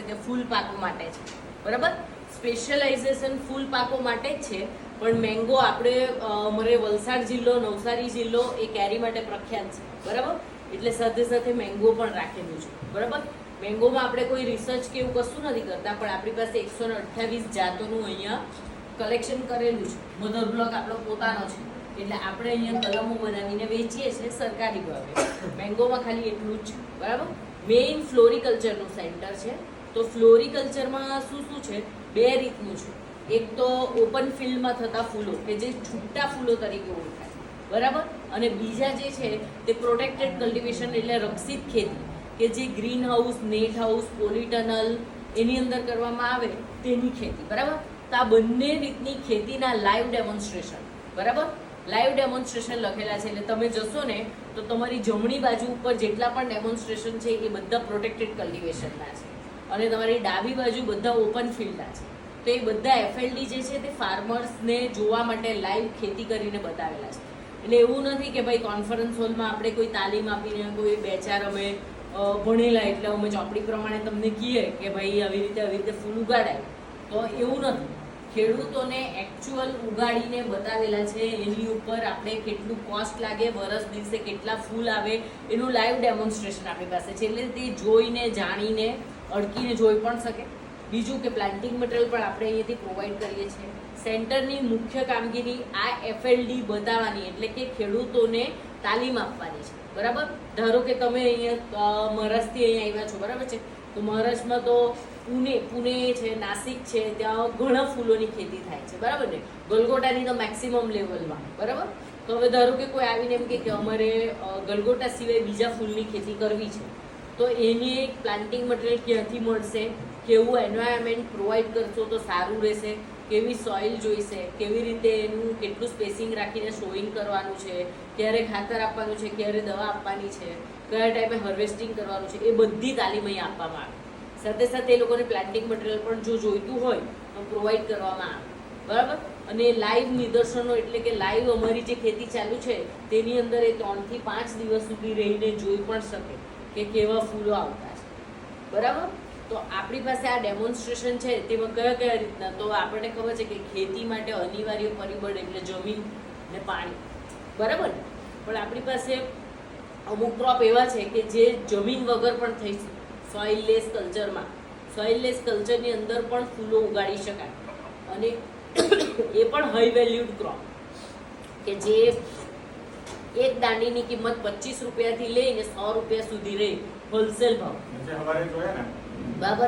કે ફૂલ પાકો માટે છે, બરાબર. સ્પેશિયલાઇઝેશન ફૂલ પાકો માટે જ છે, પણ મેંગો આપણે અમારે વલસાડ જિલ્લો, નવસારી જિલ્લો એ કેરી માટે પ્રખ્યાત છે, બરાબર. એટલે સાથે સાથે મેંગો પણ રાખેલું છે, બરાબર. મેંગોમાં આપણે કોઈ રિસર્ચ કે એવું કશું નથી કરતા, પણ આપણી પાસે 128 જાતોનું અહીંયા કલેક્શન કરેલું છે. મધર બ્લોક આપણો પોતાનો છે, એટલે આપણે અહીંયા કલમો બનાવીને વેચીએ છીએ સરકારી ભાવે. મેંગોમાં ખાલી એટલું જ છે, બરાબર. મેઇન ફ્લોરિકલ્ચરનું સેન્ટર છે. તો ફ્લોરિકલ્ચરમાં શું શું છે? બે રીતનું છે. એક તો ઓપન ફિલ્ડમાં થતા ફૂલો કે જે છૂટા ફૂલો તરીકે ઓળખાય, બરાબર. અને બીજા જે છે તે પ્રોટેક્ટેડ કલ્ટિવેશન એટલે રક્ષિત ખેતી, કે જે ગ્રીન હાઉસ, નેટ હાઉસ, પોલીટનલ એની અંદર કરવામાં આવે તેની ખેતી, બરાબર. તો આ બંને રીતની ખેતીના લાઈવ ડેમોન્સ્ટ્રેશન, બરાબર. લાઈવ ડેમોન્સ્ટ્રેશન લખેલા છે, એટલે તમે જશો ને તો તમારી જમણી બાજુ ઉપર જેટલા પણ ડેમોન્સ્ટ્રેશન છે એ બધા પ્રોટેક્ટેડ કલ્ટિવેશનના છે, અને તમારી ડાબી બાજુ બધા ઓપન ફિલ્ડના છે. તો એ બધા એફએલડી જે છે તે ફાર્મર્સને જોવા માટે લાઈવ ખેતી કરીને બતાવેલા છે. એટલે એવું નથી કે ભાઈ કોન્ફરન્સ હોલમાં આપણે કોઈ તાલીમ આપીને કોઈ બે ચાર અમે ભણેલા એટલે અમે ચોપડી પ્રમાણે તમને કહીએ કે ભાઈ આવી રીતે ફૂલ ઉગાડાય, તો એવું નથી. ખેડૂતોને એકચ્યુઅલ ઉગાડીને બતાવેલા છે, એની ઉપર આપણે કેટલું કોસ્ટ લાગે, વરસ દિવસે કેટલા ફૂલ આવે એનું લાઈવ ડેમોન્સ્ટ્રેશન આપણી પાસે છે. એટલે તે જોઈને, જાણીને, અડકીને જોઈ પણ શકે. બીજું કે પ્લાન્ટિંગ મટીરિયલ પણ આપણે અહીંયાથી પ્રોવાઈડ કરીએ છીએ. સેન્ટરની મુખ્ય કામગીરી આ એફએલડી બતાવવાની, એટલે કે ખેડૂતોને તાલીમ આપવાની છે, બરાબર. ધારો કે તમે અહીંયા મહારાષ્ટ્રથી અહીંયા આવ્યા છો, બરાબર છે. તો મહારાષ્ટ્રમાં તો પુણે છે, નાસિક છે, ત્યાં ઘણા ફૂલોની ખેતી થાય છે, બરાબર ને. ગલગોટાની તો મેક્સિમમ લેવલમાં, બરાબર. તો હવે ધારો કે કોઈ આવીને એમ કે અમારે ગલગોટા સિવાય બીજા ફૂલની ખેતી કરવી છે, તો એની એક પ્લાન્ટિંગ મટીરિયલ ક્યાંથી મળશે, કેવું એન્વાયરમેન્ટ પ્રોવાઈડ કરશો તો સારું રહેશે, કેવી સોઇલ જોઈશે, કેવી રીતે એનું કેટલું સ્પેસિંગ રાખીને સોઈંગ કરવાનું છે, ક્યારે ખાતર આપવાનું છે, ક્યારે દવા આપવાની છે, કયા ટાઈમે હાર્વેસ્ટિંગ કરવાનું છે, એ બધી તાલીમ અહીં આપવામાં આવે. સાથે સાથે એ લોકોને પ્લાન્ટિંગ મટીરિયલ પણ જો જોઈતું હોય તો પ્રોવાઈડ કરવામાં આવે, બરાબર. અને લાઈવ નિદર્શનો એટલે કે લાઈવ અમારી જે ખેતી ચાલુ છે તેની અંદર એ 3 થી 5 દિવસ સુધી રહીને જોઈ પણ શકે કે કેવા ફૂલો આવતા છે, બરાબર. તો આપણી પાસે આ ડેમોન્સ્ટ્રેશન છે તેમાં કયા રીતના, તો આપણને ખબર છે કે ખેતી માટે અનિવાર્ય પરિબળ એટલે જમીન ને પાણી, બરાબર. પણ આપણી પાસે અમુક ક્રોપ એવા છે કે જે જમીન વગર પણ થઈ શકે. સોઇલલેસ કલ્ચરમાં, સોઇલલેસ કલ્ચરની અંદર પણ ફૂલો ઉગાડી શકાય, અને એ પણ હાઈ વેલ્યુડ ક્રોપ કે જે એક દાંડીની કિંમત 25 રૂપિયાથી લઈને 100 રૂપિયા સુધી રહે, હોલસેલ ભાવ. બરાબર.